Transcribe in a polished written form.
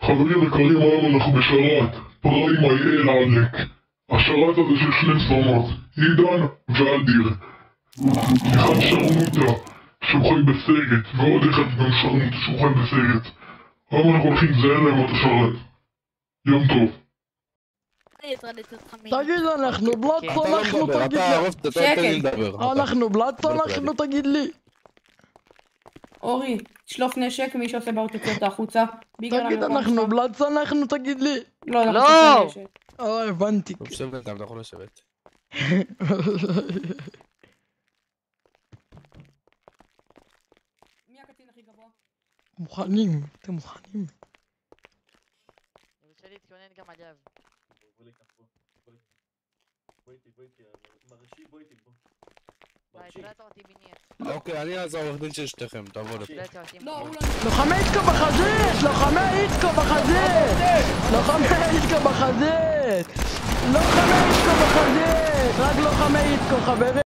חברים יקרים, היום אנחנו בשרת, פריים אייל עלק. השרת הזה של שני צלמות, עידן ואדיר. אחד שרמוטה, שהוא חי בסרט, ועוד אחד גם שרמוטה שהוא חי בסרט. היום אנחנו הולכים לזיין להם את השרת. יום טוב. תגיד, אנחנו בלאט אנחנו תגיד לי. שקט. אנחנו בלאט אנחנו תגיד לי. אורי, תשלוף נשק, מי שעושה בעיות תוציא אותה החוצה. תגיד, אנחנו בלאט אנחנו תגיד לי. לא, אנחנו תוציא נשק. הבנתי. הוא יושב בינתיים, אתה יכול לשבת. מי הקצין הכי גבוה? מוכנים, אתם מוכנים. אני רוצה להתכונן גם עליו. אוקיי, אני אז העורך דין של שתיכם, תעבוד לפה. לא, הוא לא... לוחמי איתקו בחזית! לוחמי איתקו בחזית! לוחמי איתקו בחזית! לוחמי איתקו בחזית! רק לוחמי איתקו, חברים!